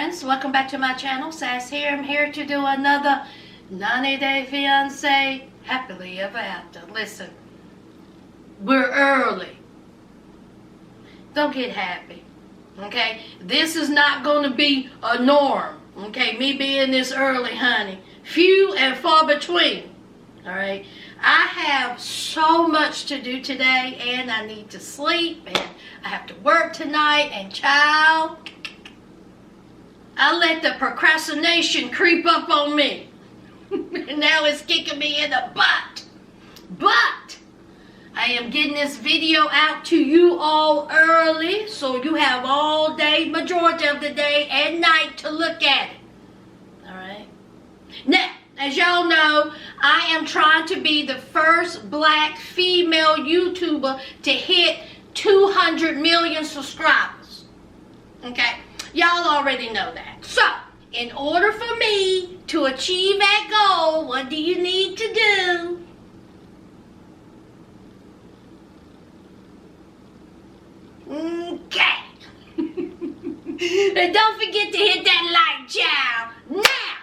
friends, welcome back to my channel. Sass here. I'm here to do another 90-day fiance happily ever after. Listen, we're early. Don't get happy, okay? This is not going to be a norm, okay? Me being this early, honey. Few and far between, all right? I have so much to do today, and I need to sleep, and I have to work tonight, and child, I let the procrastination creep up on me. And now it's kicking me in the butt. But I am getting this video out to you all early, so you have all day, majority of the day and night to look at it. All right? Now, as y'all know, I am trying to be the first black female YouTuber to hit 200 million subscribers. Okay? Y'all already know that. So, in order for me to achieve that goal, what do you need to do? Okay. And don't forget to hit that like, child. Now,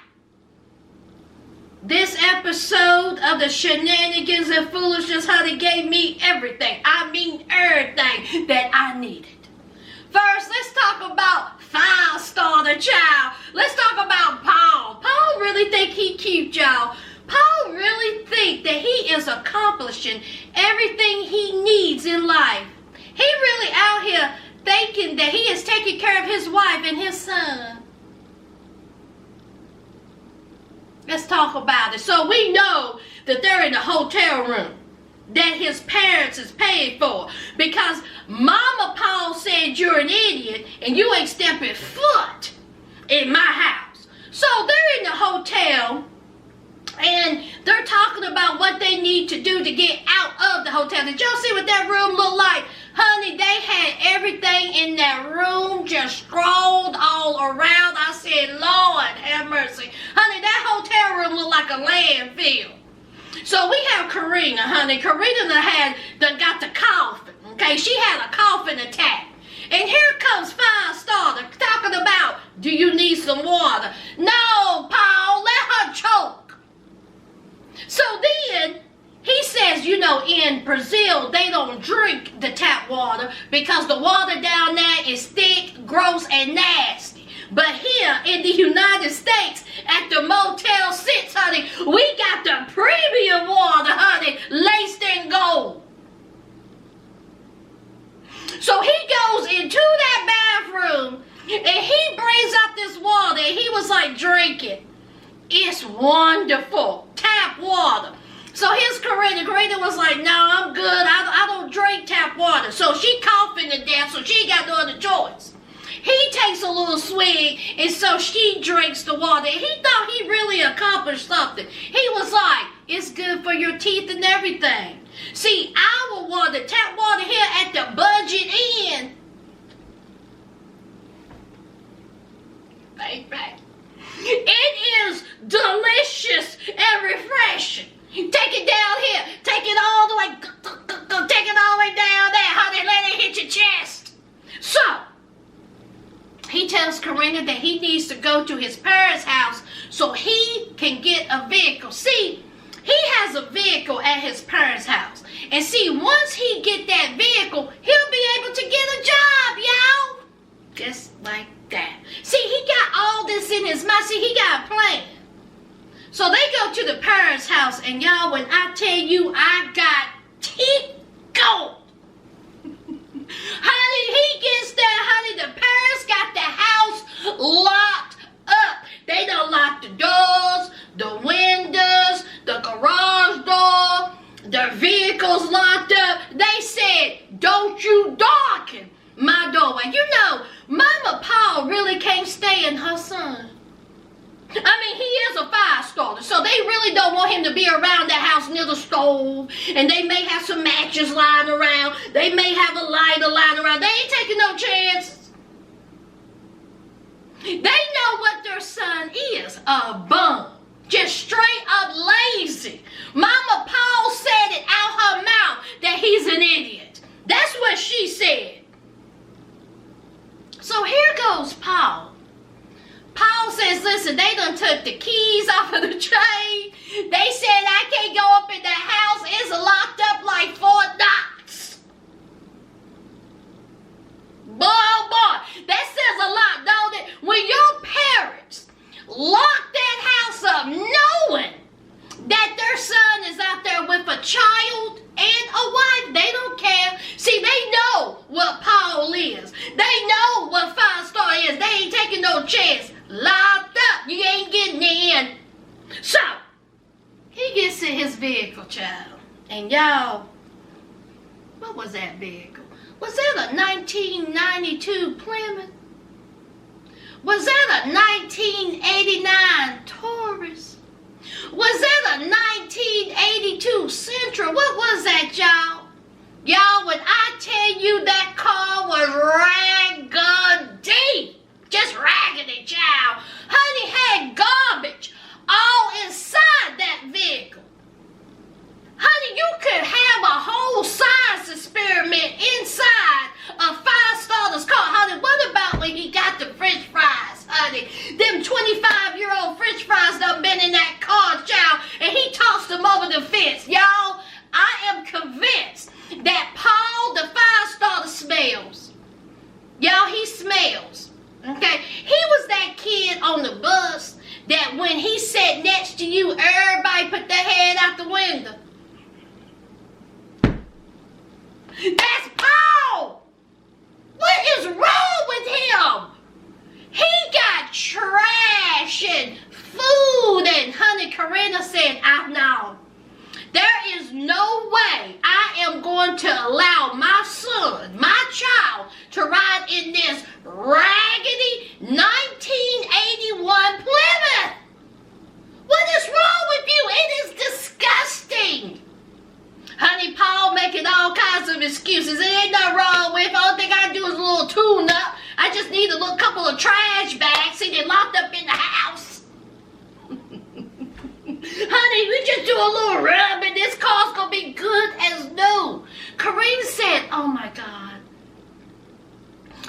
this episode of the shenanigans and foolishness, honey, gave me everything. I mean everything that I needed. First, let's talk about Firestarter, child. Let's talk about Paul. Paul really think he cute, y'all. Paul really think that he is accomplishing everything he needs in life. He really out here thinking that he is taking care of his wife and his son. Let's talk about it. So we know that they're in the hotel room that his parents is paid for, because Mama Paul said you're an idiot and you ain't stepping foot in my house. So they're in the hotel and they're talking about what they need to do to get out of the hotel. Did y'all see what that room looked like? Honey, they had everything in that room just scrolled all around. I said, Lord have mercy. Honey, that hotel room looked like a landfill. So we have Karine, honey. Karine done got the coffin, okay? She had a coffin attack. And here comes Firestarter talking about, do you need some water? No, Paul, let her choke. So then he says, you know, in Brazil, they don't drink the tap water because the water down there is thick, gross, and nasty. But here in the United States, at the Motel 6, honey, we got the premium water, honey, laced in gold. So he goes into that bathroom, and he brings out this water, and he was like, drink it. It's wonderful. Tap water. So here's Karine. Karine was like, no, I'm good. I don't drink tap water. So she coughing to death, so she got no other choice. He takes a little swig, and so she drinks the water. And he thought he really accomplished something. He was like, it's good for your teeth and everything. See, our water, tap water here at the budget end, baby, it is delicious and refreshing. Take it down here. Take it all the way. Take it all the way down there, honey. Let it hit your chest. So, he tells Karine that he needs to go to his parents' house so he can get a vehicle. See, he has a vehicle at his parents' house. And see, once he get that vehicle, he'll be able to get a job, y'all. Just like that. See, he got all this in his mind. See, he got a plan. So they go to the parents' house, and y'all, when I tell you I got tickled. Honey, he gets there, honey, the parents got the house locked up. They done locked the doors, the windows, the garage door, the vehicles locked up. They said, don't you darken my doorway. You know, Mama Paul really can't stand her son. I mean, he is a Firestarter, so they really don't want him to be around that house near the stove, and they may have some matches lying around. They may have a lighter lying around. They ain't taking no chances. They know what their son is, a bum. Just straight up lazy. Mama Paul said it out her mouth that he's an idiot. That's what she said. So here goes Paul. took the keys off of the train. They said I can't go up in the house. It's locked up like Fort Knox. Boy, oh boy, that says a lot, don't it? When your parents lock that house up knowing that their son is out there with a child and a wife, they don't care. See, they know what Paul is. They know what 5-star is. They ain't taking no chance. Locked up. You ain't getting in. So, he gets in his vehicle, child. And y'all, what was that vehicle? Was that a 1992 Plymouth? Was that a 1989 Taurus? Was that a 1982 Sentra? What was that, y'all? Y'all, when I tell you that car was raggedy, just raggedy, child. Honey had garbage all inside that vehicle. Honey, you could have a whole science experiment inside a 5-star's car. Honey, what about when he got the french fries, honey? Them 25-year-old french fries done been in that car, child, and he tossed them over the fence. Y'all, I am convinced that Paul, the 5-star, smells. Y'all, he smells. Okay? He was that kid on the bus that when he sat next to you, everybody put their head out the window. That's Paul! What is wrong with him? He got trash and food, and honey, Karine said, I know. There is no way I am going to allow my son, my child, to ride in this raggedy 1981 Plymouth. What is wrong with you? It is disgusting. Honey, Paul making all kinds of excuses. It ain't nothing wrong with it. All thing I do is a little tune-up. I just need a little couple of trash bags and get locked up in the house. Honey, we just do a little rub and this car's gonna be good as new. Karine said, oh my God.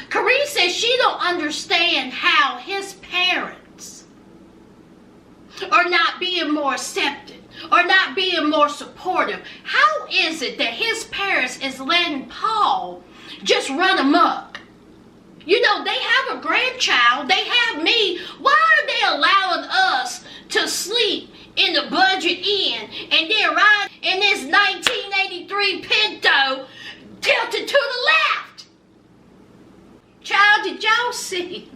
Karine said she don't understand how his parents are not being more accepting or not being more supportive. How is it that his parents is letting Paul just run amok? You know, they have a grandchild. They have me. Why are they allowing us to sleep in the budget inn and then ride in this 1983 Pinto tilted to the left? Child, did y'all see?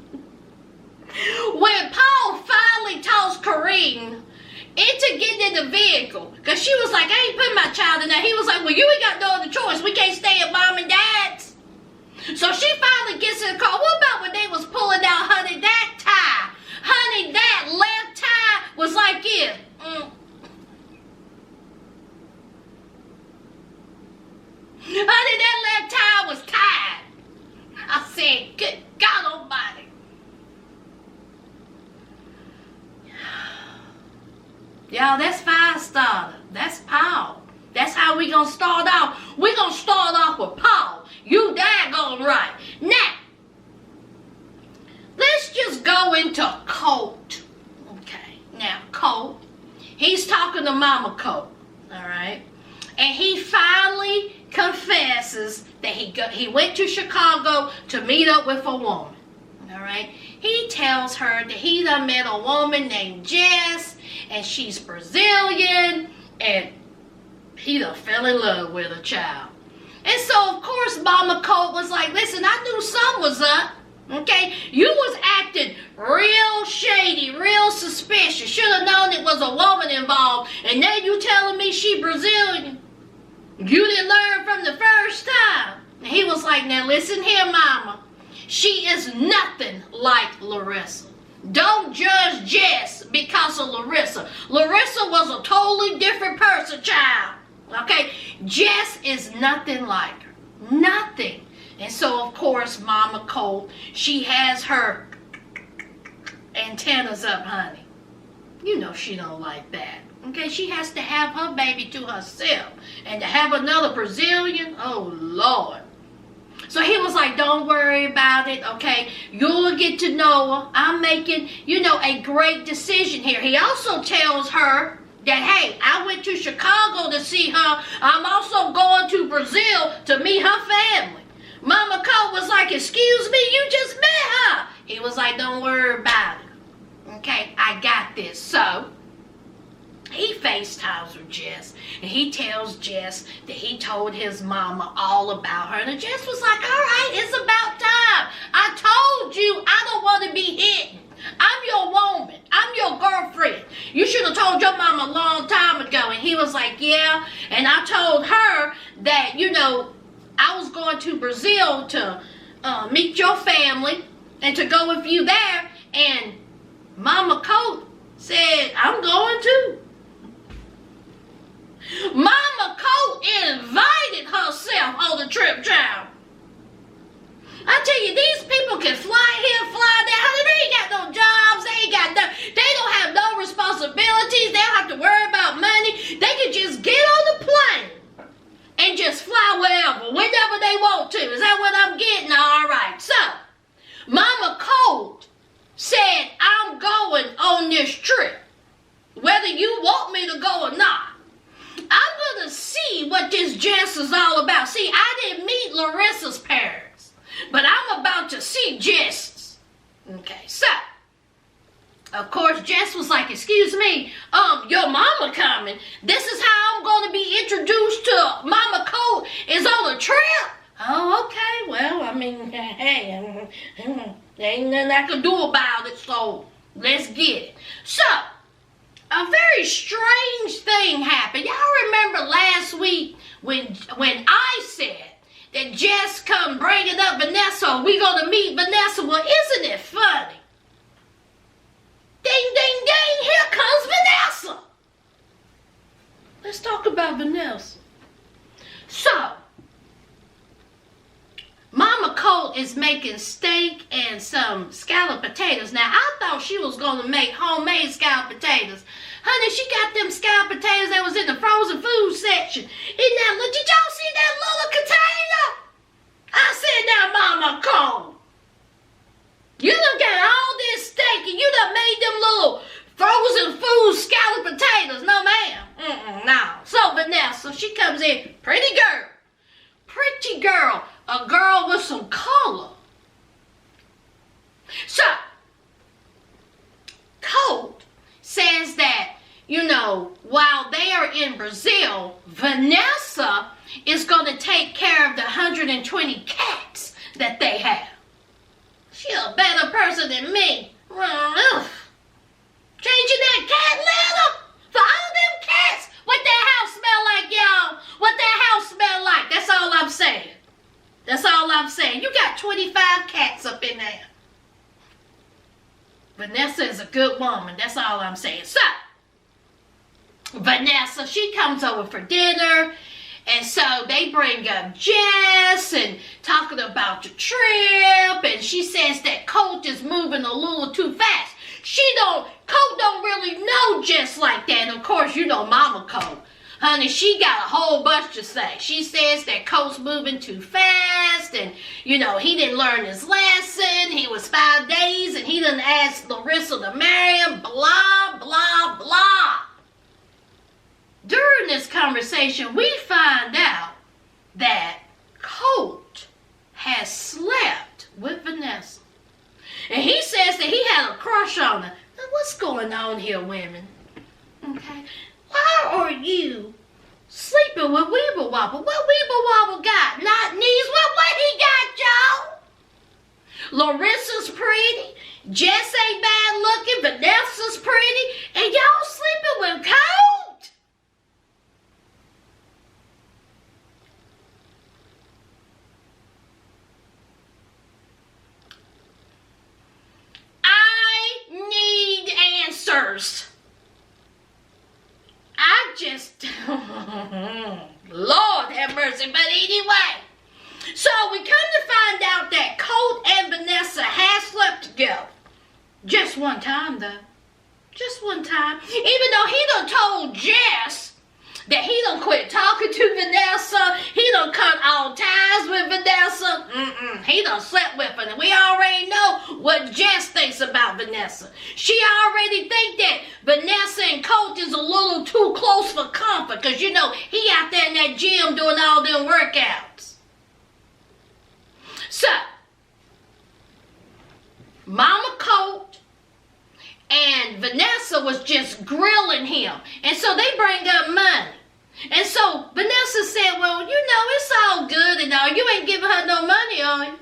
When Paul finally tossed Karine into getting in the vehicle, because she was like, I ain't putting my child in there. He was like, well, you ain't got no other choice. We can't stay at mom and dad's. So she finally gets in the car. What about when they was pulling out, honey, that tie? Honey, that left tie was like this. Honey, that left tie was tied. I said, good God Almighty. Y'all, that's 5-star. That's Paul. That's how we gonna start off. We gonna start off with Paul. You daggone right. Now, let's just go into Colt. Okay, now Colt, he's talking to Mama Colt, all right? And he finally confesses that he went to Chicago to meet up with a woman, all right? He tells her that he done met a woman named Jess, and she's Brazilian, and he done fell in love with a child. And so, of course, Mama Colt was like, listen, I knew something was up. Okay? You was acting real shady, real suspicious. Should have known it was a woman involved. And now you telling me she Brazilian. You didn't learn from the first time. And he was like, now listen here, Mama. She is nothing like Larissa. Don't judge Jess because of Larissa. Larissa was a totally different person, child. Okay? Jess is nothing like her. Nothing. And so, of course, Mama Colt, she has her antennas up, honey. You know she don't like that. Okay? She has to have her baby to herself. And to have another Brazilian, oh, Lord. So he was like, don't worry about it, okay? You'll get to know her. I'm making, a great decision here. He also tells her that, hey, I went to Chicago to see her. I'm also going to Brazil to meet her family. Mama Colt was like, excuse me, you just met her. He was like, don't worry about it. Okay, I got this. So he FaceTimes with Jess, and he tells Jess that he told his mama all about her. And Jess was like, all right, it's about time. I told you I don't want to be hidden. I'm your woman. I'm your girlfriend. You should have told your mama a long time ago. And he was like, yeah. And I told her that, I was going to Brazil to meet your family and to go with you there. And Mama Colt said, I'm going too. Mama Colt invited herself on the trip, child. I tell you, these people can fly here, fly there. They ain't got no jobs. They don't have no responsibilities. They don't have to worry about money. They can just get on the plane and just fly whenever they want to. Is that what I'm getting? All right. So, Mama Colt said, I'm going on this trip, whether you want me to go or not. I'm going to see what this Jess is all about. See, I didn't meet Larissa's parents, but I'm about to see Jess's. Okay, so, of course, Jess was like, excuse me, your mama coming. This is how I'm going to be introduced to Mama Colt is on a trip. Oh, okay, well, I mean, hey, there ain't nothing I can do about it, so let's get it. So, a very strange thing happened. Y'all remember last week when I said that Jess come bringing up Vanessa, we gonna meet Vanessa? Well, isn't it funny? Ding, ding, ding, here comes Vanessa. Let's talk about Vanessa. So, Mama Colt is making steak and some scalloped potatoes. Now, I thought she was going to make homemade scalloped potatoes. Honey, she got them scalloped potatoes that was in the frozen food section. Did y'all see that little container? I said, now, Mama Colt, you done got all this steak and you done made them little frozen food scalloped potatoes. No, ma'am. No. So, Vanessa, she comes in, pretty girl. Pretty girl. A girl with some color. So, Colt says that, while they are in Brazil, Vanessa is going to take care of the 120 cats that they have. She a better person than me. Ugh. Changing that cat litter for all them cats. What that house smell like, y'all? What that house smell like? That's all I'm saying. That's all I'm saying. You got 25 cats up in there. Vanessa is a good woman. That's all I'm saying. So, Vanessa, she comes over for dinner. And so they bring up Jess and talking about the trip. And she says that Colt is moving a little too fast. Colt don't really know Jess like that. And of course, Mama Colt. Honey, she got a whole bunch to say. She says that Colt's moving too fast and, he didn't learn his lesson. He was 5 days and he didn't ask Larissa to marry him. Blah, blah, blah. During this conversation, we find out that Colt has slept with Vanessa. And he says that he had a crush on her. Now, what's going on here, women? Okay. Why are you sleeping with Weeble Wobble? What Weeble Wobble got? Not knees. What he got, y'all? Larissa's pretty. Jess ain't bad looking. Vanessa's pretty. And y'all sleeping with Colt? I need answers. Lord have mercy, but anyway. So we come to find out that Colt and Vanessa have slept together. Just one time, though. Just one time. Even though he done told Jess that he done quit talking to Vanessa. He done cut all ties with Vanessa. done slept with her. And we already know what Jess thinks about Vanessa. She already think that Vanessa and Colt is a little too close for comfort. Because, you know, he out there in that gym doing all them workouts. So, Mama Colt and Vanessa was just grilling him. And so they bring up money. And so Vanessa said, well, you know, it's all good and all. You ain't giving her no money, are you?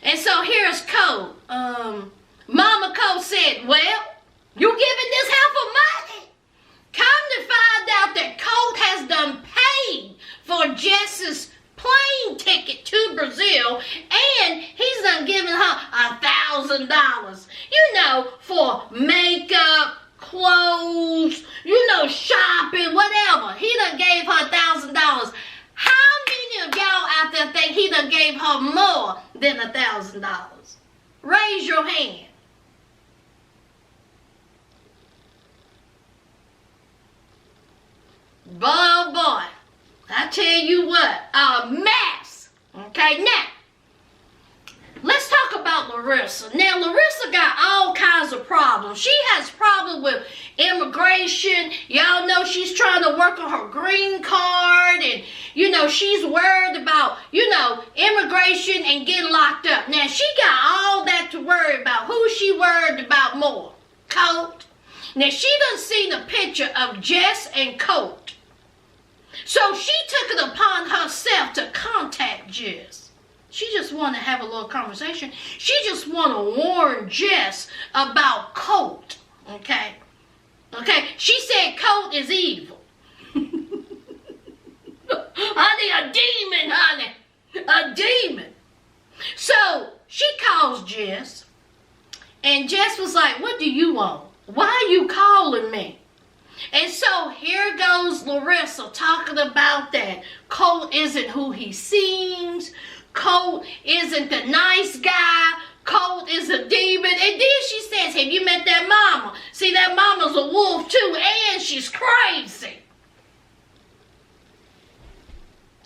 And so here's Colt. Mama Colt said, well, you giving this heifer money? Come to find out that Colt has done paid for Jess's plane ticket to Brazil, and he's done given her $1,000, you know, for makeup, clothes, you know, shopping, whatever. He done gave her $1,000. How many of y'all out there think he done gave her more than $1,000? Raise your hand. Boy, boy, I tell you what, a mess. Okay, now, let's talk about Larissa. Now, Larissa got all kinds of problems. She has problems with immigration. Y'all know she's trying to work on her green card. And, you know, she's worried about, you know, immigration and getting locked up. Now, she got all that to worry about. Who she worried about more? Colt. Now, she done seen a picture of Jess and Colt. So she took it upon herself to contact Jess. She just want to have a little conversation. She just want to warn Jess about Colt. Okay? Okay? She said Colt is evil. Honey, a demon, honey. A demon. So she calls Jess. And Jess was like, what do you want? Why are you calling me? And so here goes Larissa talking about that Colt isn't who he seems. Colt isn't the nice guy. Colt is a demon. And then she says, have you met that mama? See, that mama's a wolf too, and she's crazy.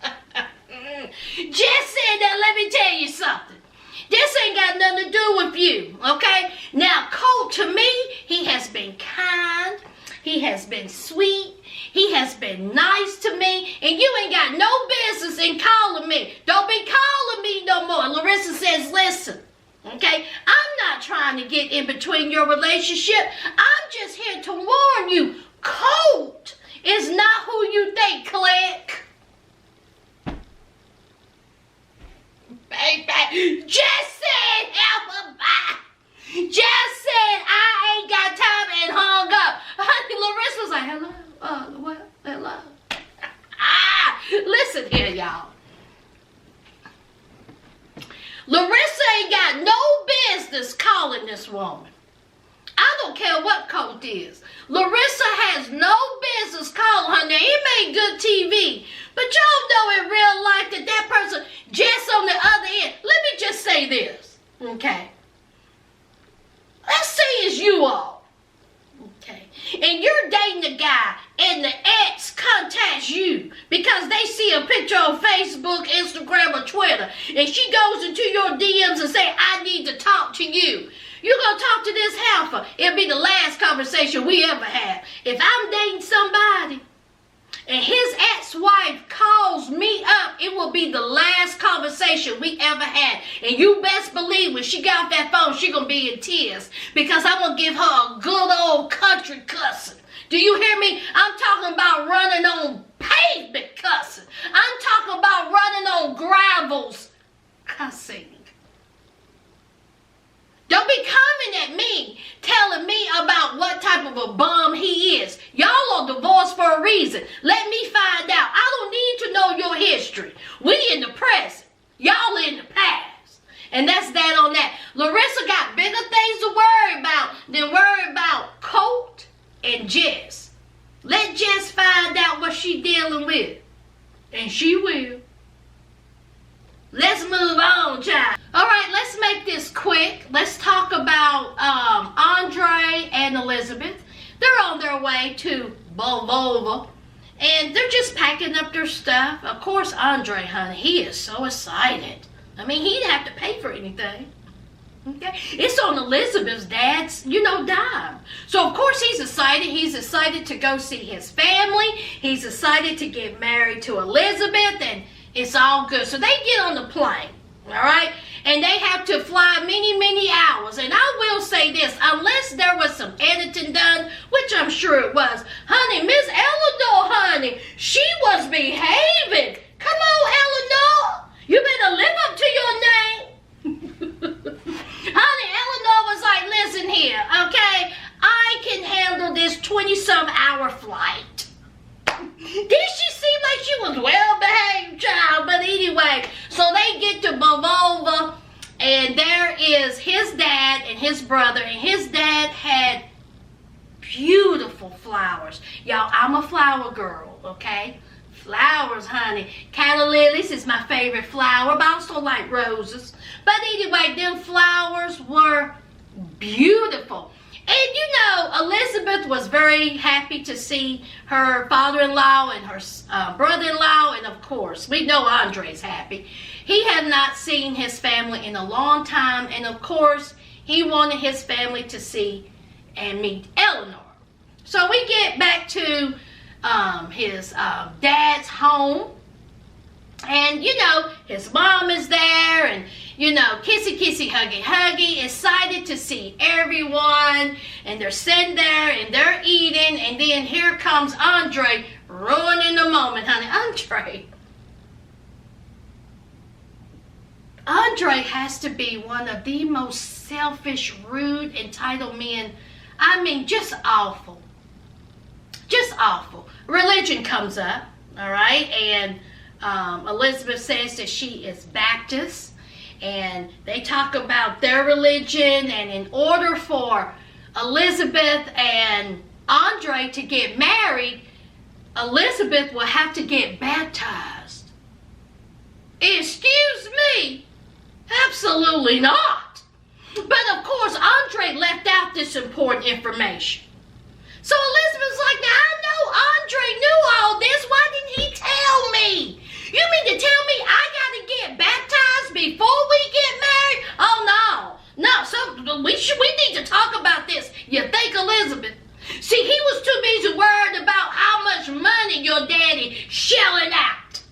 Jess said that, let me tell you something. This ain't got nothing to do with you, okay? Now, Colt, to me, he has been kind. He has been sweet. He has been nice to me. And you ain't got no business in calling me. Don't be calling me no more. Larissa says, listen, okay, I'm not trying to get in between your relationship. I'm just here to warn you. Colt is not who you think, click. Baby, just said alphabet. Just said I ain't got time and hung up. Honey, Larissa was like, hello, what? Hello. Listen here, y'all. Larissa ain't got no business calling this woman. I don't care what Colt is. Larissa has no business calling her. Now, he made good TV, but y'all know in real life that person, Jess on the other end. Let me just say this, okay? Let's say it's you all, okay? And you're dating a guy and the ex contacts you because they see a picture on Facebook, Instagram, or Twitter, and she goes into your DMs and say, I need to talk to you. You're going to talk to this heifer. It'll be the last conversation we ever have. If I'm dating somebody and his ex-wife calls me up, it will be the last conversation we ever had. And you best believe when she got off that phone, she going to be in tears because I'm going to give her a good old country cussing. Do you hear me? I'm talking about running on pavement cussing. I'm talking about running on gravels cussing. Don't be coming at me, telling me about what type of a bum he is. Y'all are divorced for a reason. Let me find out. I don't need to know your history. We in the present. Y'all in the past. And that's that on that. Larissa got bigger things to worry about than worry about Colt and Jess. Let Jess find out what she dealing with. And she will. Let's move on, child. All right, let's make this quick. Let's talk about Andrei and Elizabeth. They're on their way to Moldova, and they're just packing up their stuff. Of course, Andrei, honey, he is so excited. I mean, he didn't have to pay for anything. Okay, it's on Elizabeth's dad's, dime. So of course he's excited. He's excited to go see his family. He's excited to get married to Elizabeth, and it's all good. So they get on the plane, all right, and they have to fly many, many hours. And I will say this, unless there was some editing done, which I'm sure it was, honey, Miss Eleanor, honey, she was behaving. Come on, Eleanor, you better live up to your name. Honey, Eleanor was like, listen here, okay? I can handle this 20-some hour flight. Did she seem like she was well-behaved, child? But anyway, so they get to Moldova, and there is his dad and his brother, and his dad had beautiful flowers. Y'all, I'm a flower girl, okay? Flowers, honey. Calla lilies is my favorite flower, but I also like roses. But anyway, them flowers were beautiful. And Elizabeth was very happy to see her father-in-law and her brother-in-law. And of course, we know Andrei's happy. He had not seen his family in a long time. And of course, he wanted his family to see and meet Eleanor. So we get back to his dad's home. And, his mom is there, and, kissy, kissy, huggy, huggy, excited to see everyone, and they're sitting there, and they're eating, and then here comes Andrei, ruining the moment, honey. Andrei has to be one of the most selfish, rude, entitled men. I mean, just awful. Just awful. Religion comes up, all right, and Elizabeth says that she is Baptist, and they talk about their religion, and in order for Elizabeth and Andrei to get married, Elizabeth will have to get baptized. Excuse me? Absolutely not. But of course, Andrei left out this important information. So Elizabeth's like, now I know Andrei knew all this. Why didn't he tell me? You mean to tell me I got to get baptized before we get married? Oh, no. So we need to talk about this. You think, Elizabeth? See, he was too busy worried about how much money your daddy shelling out.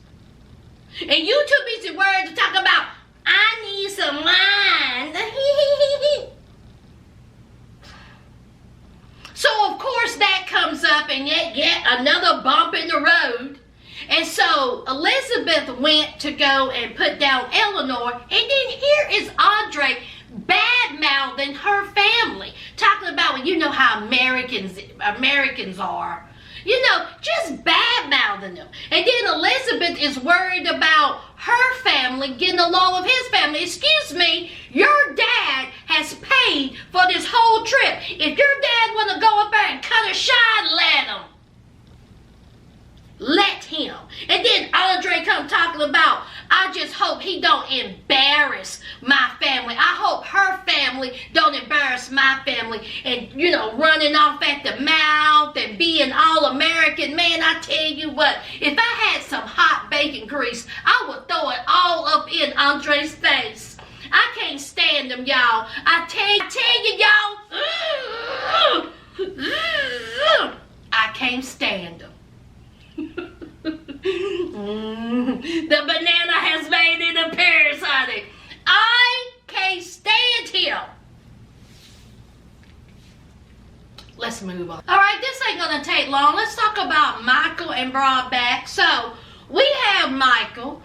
And you too busy worried to talk about, I need some wine. So, of course, that comes up, and yet another bump in the road. And so Elizabeth went to go and put down Eleanor, and then here is Andrei bad-mouthing her family, talking about, well, you know how Americans are. Just bad-mouthing them. And then Elizabeth is worried about her family getting along with his family. Excuse me, your dad has paid for this whole trip. If your dad want to go up there and cut a shine, let him. Let him. And then Andrei come talking about, I just hope he don't embarrass my family. I hope her family don't embarrass my family. And, running off at the mouth and being all American. Man, I tell you what, if I had some hot bacon grease, I would throw it all up in Andrei's face. I can't stand him, y'all. I tell you, y'all. I can't stand him. The banana has made an appearance, honey. I can't stand him. Let's move on. All right, this ain't gonna take long. Let's talk about Michael and Broadback. So we have Michael.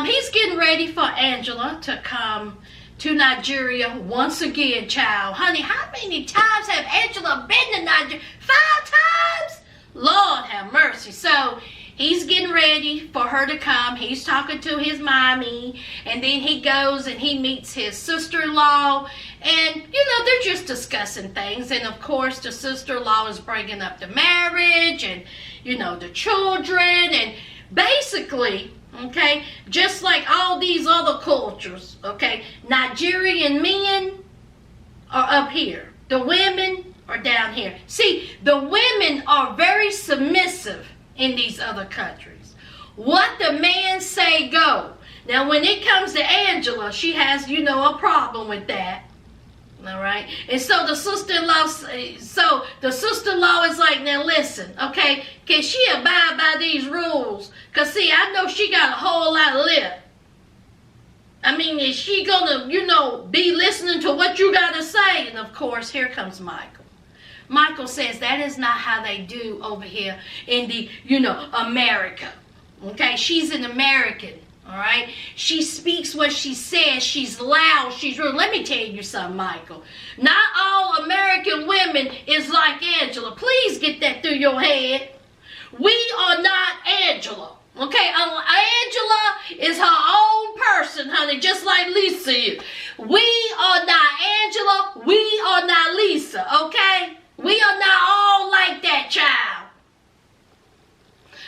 He's getting ready for Angela to come to Nigeria once again, child. Honey, how many times have Angela been to Nigeria? 5 times? Lord have mercy. So he's getting ready for her to come. He's talking to his mommy, and then he goes and he meets his sister-in-law, and they're just discussing things. And of course the sister-in-law is bringing up the marriage and the children, and basically, okay, just like all these other cultures, okay, Nigerian men are up here, the women are down here. See, the women are very submissive in these other countries. What the man say go. Now, when it comes to Angela, she has, a problem with that. All right. And so the sister-in-law is like, now listen, okay, can she abide by these rules? Because, see, I know she got a whole lot of lip. I mean, is she going to, be listening to what you got to say? And, of course, here comes Michael. Michael says that is not how they do over here in the, America. Okay, she's an American, all right? She speaks what she says. She's loud. She's rude. Let me tell you something, Michael. Not all American women is like Angela. Please get that through your head. We are not Angela. Okay, Angela is her own person, honey, just like Lisa is. We are not Angela. We are not Lisa, okay? We are not all like that, child.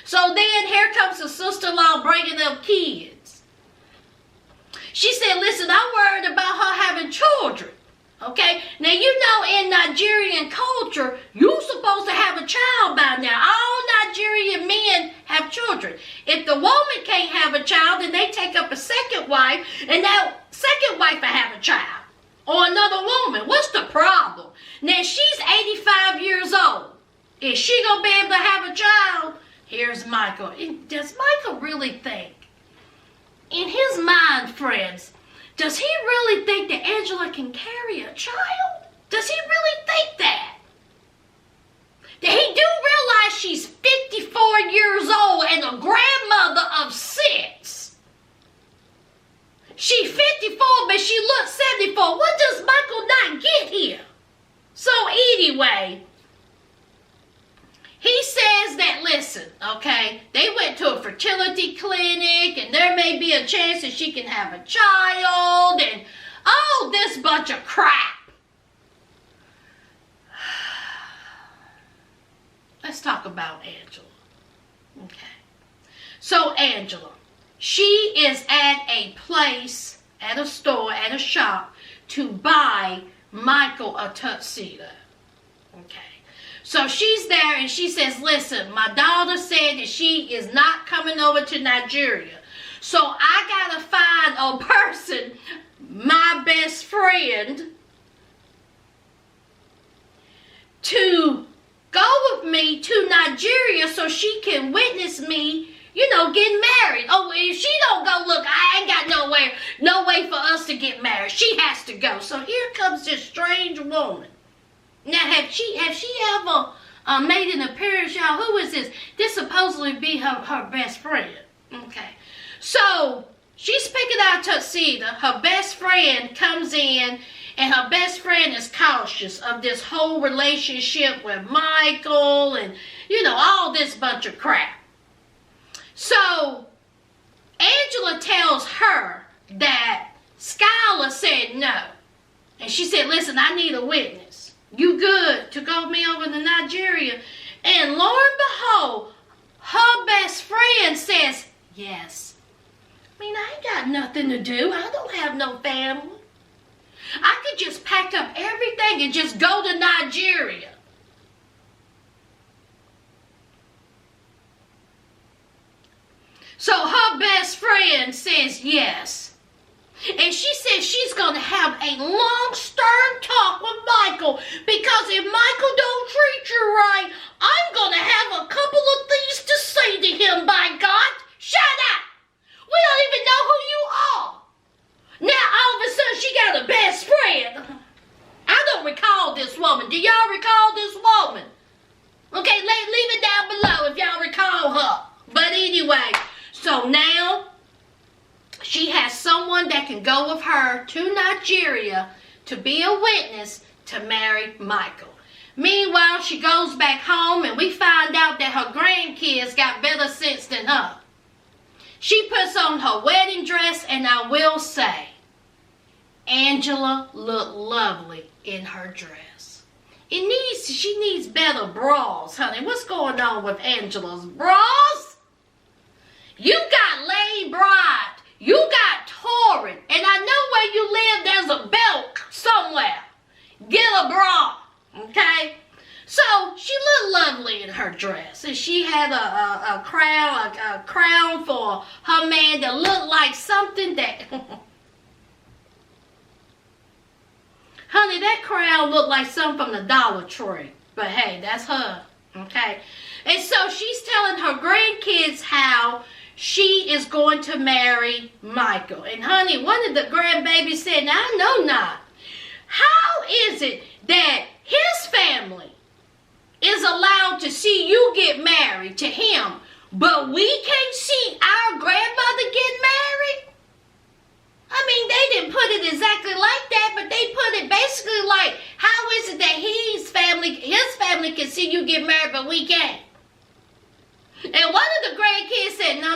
So then here comes the sister-in-law bringing up kids. She said, listen, I'm worried about her having children. Okay? Now, in Nigerian culture, you're supposed to have a child by now. All Nigerian men have children. If the woman can't have a child, then they take up a second wife, and that second wife will have a child. Or another woman. What's the problem? Now, she's 85 years old. Is she going to be able to have a child? Here's Michael. Does Michael really think? In his mind, friends, does he really think that Angela can carry a child? Does he really think that? He do realize she's 54 years old and a grandmother of 6. She's 54, but she looks 74. What does Michael not get here? So anyway, he says that, listen, okay, they went to a fertility clinic and there may be a chance that she can have a child and all this bunch of crap. Let's talk about Angela. Okay. So Angela, she is at a place, at a store, at a shop to buy Michael a tuxedo. Okay. So she's there and she says, listen, my daughter said that she is not coming over to Nigeria. So I got to find a person, my best friend, to go with me to Nigeria so she can witness me, getting married. Oh, if she don't go, look, I ain't got no way for us to get married. She has to go. So here comes this strange woman. Now, have she ever made an appearance, y'all? Who is this? This supposedly be her best friend. Okay. So, she's picking out a tuxedo. Her best friend comes in, and her best friend is cautious of this whole relationship with Michael and, all this bunch of crap. So, Angela tells her that Skylar said no. And she said, listen, I need a witness. You good to go with me over to Nigeria? And lo and behold, her best friend says, yes. I mean, I ain't got nothing to do. I don't have no family. I could just pack up everything and just go to Nigeria. So her best friend says yes. And she says she's going to have a long, stern talk with Michael, because if Michael don't treat you right, I'm going to have a couple of things to say to him, by God. Shut up! We don't even know who you are. Now, all of a sudden, she got a best friend. I don't recall this woman. Do y'all recall this woman? Okay, leave it down below if y'all recall her. But anyway, so now she has someone that can go with her to Nigeria to be a witness to marry Michael. Meanwhile, she goes back home and we find out that her grandkids got better sense than her. She puts on her wedding dress, and I will say, Angela looked lovely in her dress. She needs better bras, honey. What's going on with Angela's bras? You got laid bride. You got Torrid. And I know where you live, there's a belt somewhere. Get a bra, okay? So she looked lovely in her dress. And she had a crown for her young man that looked like something that... Honey, that crown looked like something from the Dollar Tree. But hey, that's her. Okay? And so she's telling her grandkids how she is going to marry Michael. And honey, one of the grandbabies said, now I know not. How is it that his family is allowed to see you get married to him, but we can't see our grandmother get married? I mean, they didn't put it exactly like that, but they put it basically like, how is it that his family can see you get married, but we can't? And one of the grandkids said, no.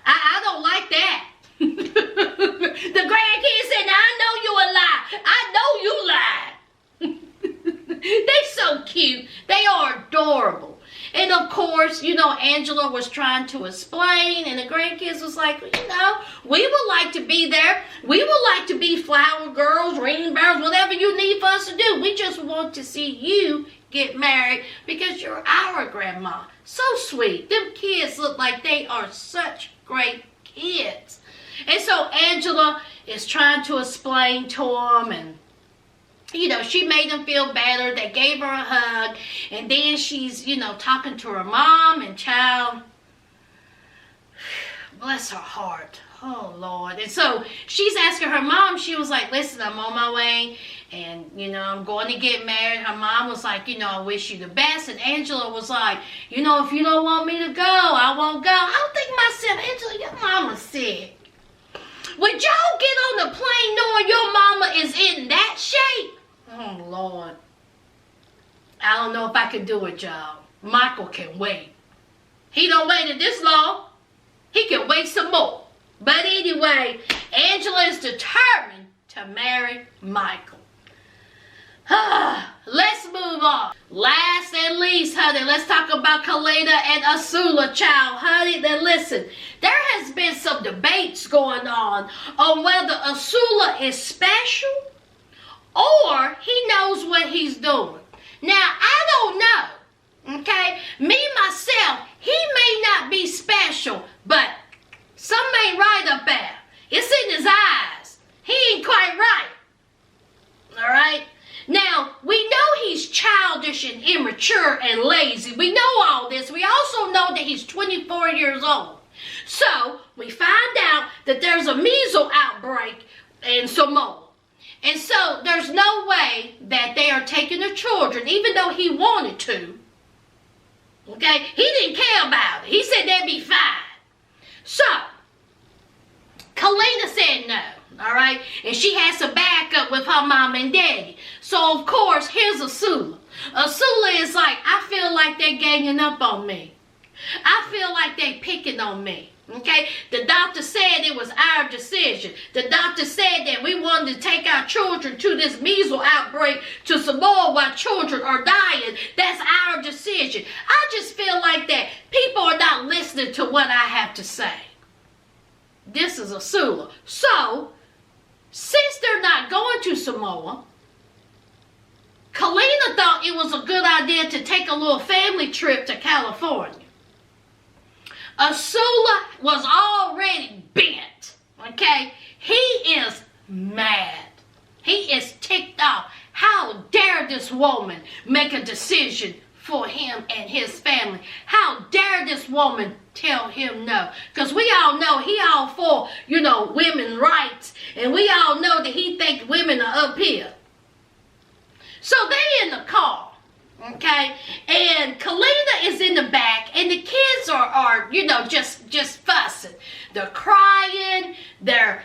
I don't like that. The grandkids said, now I know you a lie. I know you lied. They so cute. They are adorable. And of course, Angela was trying to explain, and the grandkids was like, we would like to be there. We would like to be flower girls, ring bearers, whatever you need for us to do. We just want to see you get married because you're our grandma. So sweet. Them kids look like they are such great kids. And so Angela is trying to explain to them, and she made them feel better. They gave her a hug. And then she's, talking to her mom and child. Bless her heart. Oh, Lord. And so she's asking her mom. She was like, listen, I'm on my way. And, I'm going to get married. Her mom was like, I wish you the best. And Angela was like, if you don't want me to go, I won't go. I think myself, Angela, your mama's sick. Would y'all get on the plane knowing your mama is in that shape? Oh, Lord. I don't know if I can do it, y'all. Michael can wait. He don't wait this long. He can wait some more. But anyway, Angela is determined to marry Michael. Let's move on. Last and least, honey, let's talk about Kalani and Asuelu, child. Honey, then listen. There has been some debates going on whether Asuelu is special or he knows what he's doing. Now, I don't know. Okay? Me, myself, he may not be special, but something ain't right up there. It's in his eyes. He ain't quite right. All right? Now, we know he's childish and immature and lazy. We know all this. We also know that he's 24 years old. So, we find out that there's a measles outbreak in Samoa. And so, there's no way that they are taking the children, even though he wanted to. Okay? He didn't care about it. He said they'd be fine. So, Kalani said no. All right? And she has to back up with her mom and daddy. So, of course, here's Asuelu. Asuelu is like, I feel like they're ganging up on me. I feel like they're picking on me. Okay? The doctor said it was our decision. The doctor said that we wanted to take our children to this measles outbreak to Samoa while children are dying. That's our decision. I just feel like that people are not listening to what I have to say. This is Asuelu. So, since they're not going to Samoa, Kalani thought it was a good idea to take a little family trip to California. Asuelu was already bent, okay? He is mad. He is ticked off. How dare this woman make a decision for him and his family? How dare this woman tell him no? Because we all know he all for, women's rights. And we all know that he thinks women are up here. So they in the car. Okay, and Kalani is in the back, and the kids are just fussing. They're crying. They're,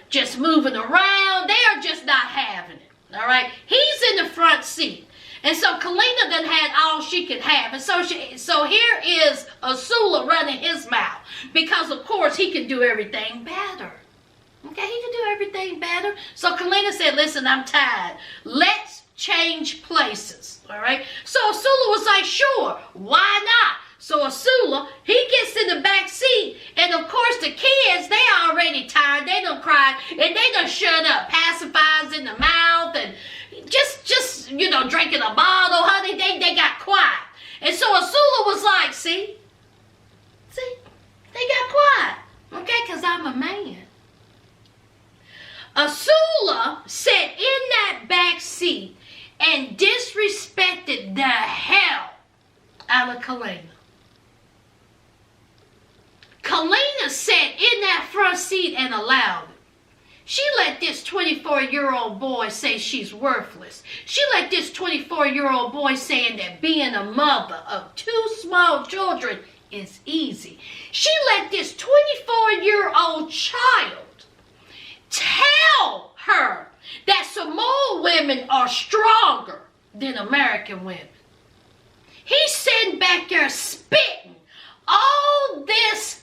just moving around. They are just not having it. All right, he's in the front seat, and so Kalani done had all she could have, and so here is Asuelu running his mouth because of course he can do everything better. Okay, he can do everything better. So Kalani said, "Listen, I'm tired. Let's change places." All right. So Asuelu was like, "Sure, why not?" So Asuelu, he gets in the back seat, and of course the kids, they already tired. They done cried, and they done shut up, pacifiers in the mouth, and just drinking a bottle, honey. They got quiet, and so Asuelu was like, "See, they got quiet. Okay, because I'm a man. Asuelu sat in that back seat and disrespected the hell out of Kalani. Kalani sat in that front seat and allowed it. She let this 24-year-old boy say she's worthless. She let this 24-year-old boy saying that being a mother of 2 small children is easy. She let this 24-year-old child tell her that Samoan women are stronger than American women. He's sitting back there spitting all this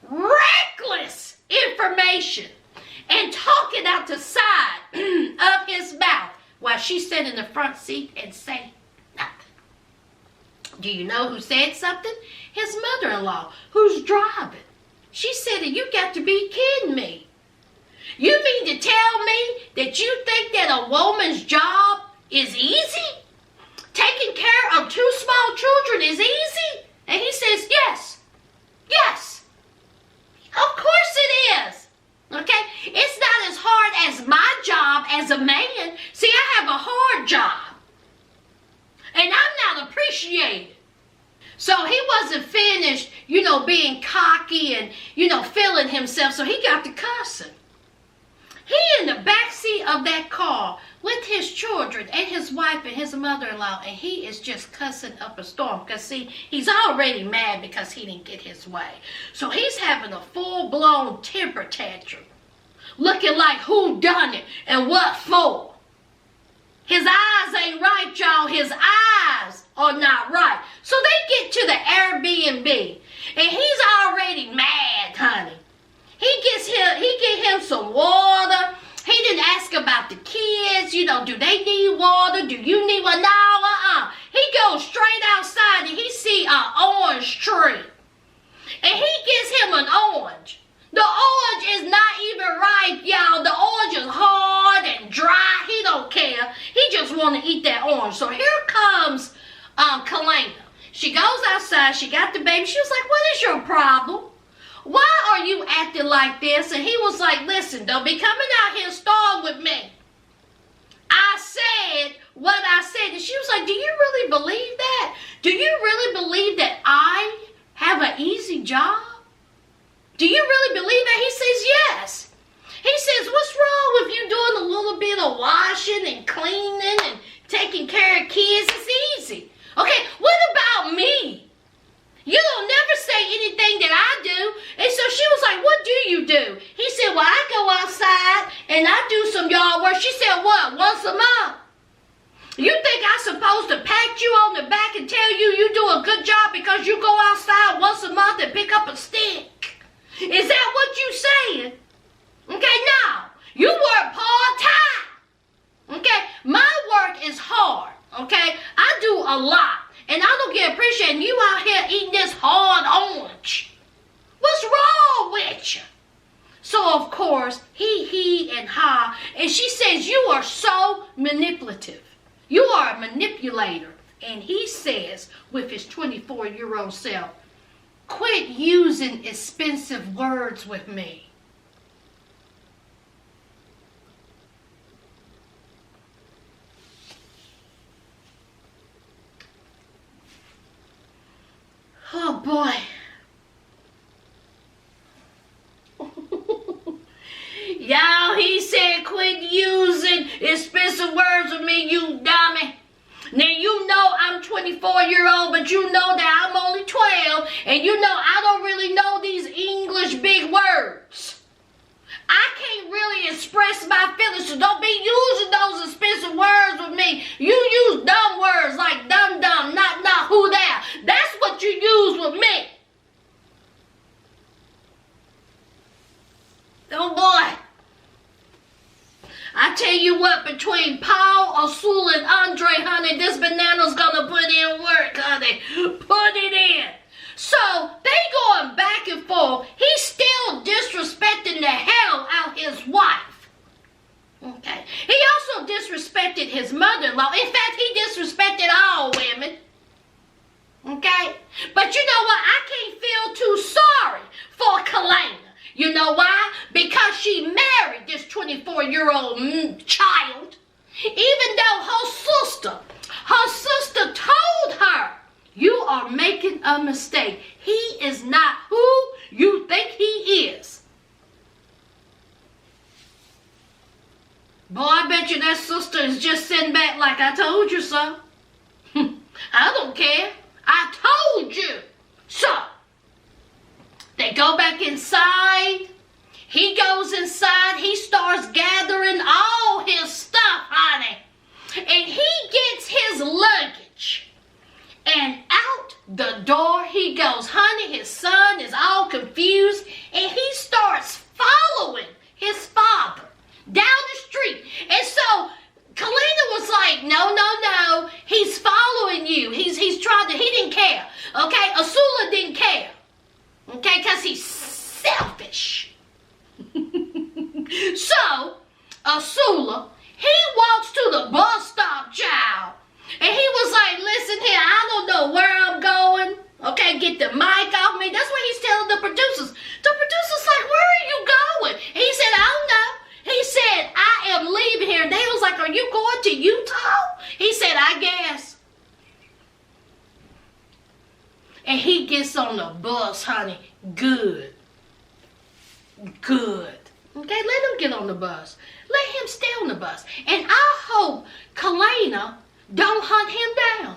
reckless information and talking out the side of his mouth while she's sitting in the front seat and saying nothing. Do you know who said something? His mother-in-law, who's driving. She said, you got to be kidding me. You mean to tell me that you think that a woman's job is easy? Taking care of 2 small children is easy? And he says, yes. Yes. Of course it is. Okay? It's not as hard as my job as a man. See, I have a hard job. And I'm not appreciated. So he wasn't finished, being cocky and, feeling himself. So he got to cussing. He in the backseat of that car with his children and his wife and his mother-in-law, and he is just cussing up a storm. Because, see, he's already mad because he didn't get his way. So he's having a full-blown temper tantrum, looking like who done it and what for. His eyes ain't right, y'all. His eyes are not right. So they get to the Airbnb, and he's already mad, honey. He get him some water. He didn't ask about the kids. Do they need water? Do you need one? No, He goes straight outside and he see an orange tree. And he gives him an orange. The orange is not even ripe, y'all. The orange is hard and dry. He don't care. He just want to eat that orange. So here comes Kalani. She goes outside. She got the baby. She was like, what is your problem? Why are you acting like this? And he was like, listen, don't be coming out here starting with me. I said what I said. And she was like, do you really believe that? Do you really believe that I have an easy job? Do you really believe that? He says, yes. He says, what's wrong with you doing a little bit of washing and cleaning and taking care of kids? It's easy. Okay, what about me? You don't never say anything that I do. And so she was like, what do you do? He said, well, I go outside and I do some yard work. She said, what, once a month? You think I'm supposed to pat you on the back and tell you do a good job because you go outside once a month and pick up a stick? Is that what you saying? Okay, now, you work part-time. Okay, my work is hard. Okay, I do a lot. And I don't get appreciated. You out here eating this hard orange. What's wrong with you? So, of course, he, and her. And she says, you are so manipulative. You are a manipulator. And he says, with his 24-year-old self, quit using expensive words with me. Oh boy. Y'all, he said quit using expensive words with me, you dummy. Now you know I'm 24-year-old, but you know that I'm only 12, and you know I don't really know these English big words. I can't really express my feelings, so don't be using those expensive words with me. You use dumb words like dum-dum, not, who that. That's what you use with me. Oh boy. I tell you what, between Paul, Asuelu, and Andrei, honey, this banana's gonna put in work, honey. Put it in. So, they going back and forth. He's still disrespecting the hell out his wife. Okay. He also disrespected his mother-in-law. In fact, he disrespected all women. Okay. But you know what? I can't feel too sorry for Kalani. because she married this 24-year-old child, even though her sister told her, you are making a mistake. He is not who you think he is. Boy, I bet you that sister is just sitting back like, I told you so. I don't care. I told you so. They go back inside. He goes inside. He starts gathering all his stuff, honey. And he gets his luggage. And out the door he goes. Honey, his son is all confused. And he starts following his father down the street. And so Kalina was like, no, he's following you. He's trying to, he didn't care. Okay, Asuelu didn't care. Okay, because he's selfish. So, Asuelu, he walks to the bus stop, child. And he was like, listen here, I don't know where I'm going. Okay, get the mic off me. That's what he's telling the producers. The producer's like, where are you going? He said, I don't know. He said, I am leaving here. They was like, are you going to Utah? He said, I guess. And he gets on the bus, honey. Good. Okay, let him get on the bus. Let him stay on the bus. And I hope Kalina don't hunt him down.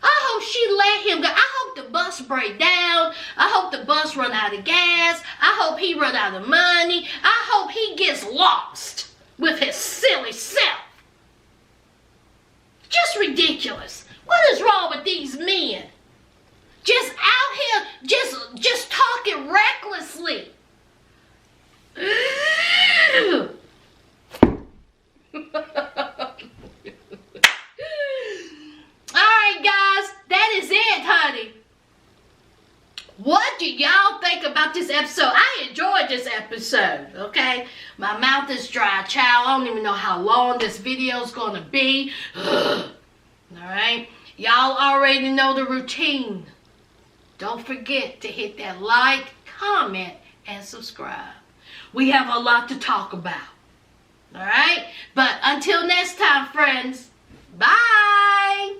I hope she let him go. I hope the bus break down. I hope the bus run out of gas. I hope he run out of money. I hope he gets lost with his silly self. Just ridiculous. What is wrong with these men? Just out here, just talking recklessly. Alright guys, that is it, honey. What do y'all think about this episode? I enjoyed this episode, okay? My mouth is dry, child. I don't even know how long this video is going to be. Alright? Y'all already know the routine. Don't forget to hit that like, comment, and subscribe. We have a lot to talk about. Alright? But until next time, friends, bye!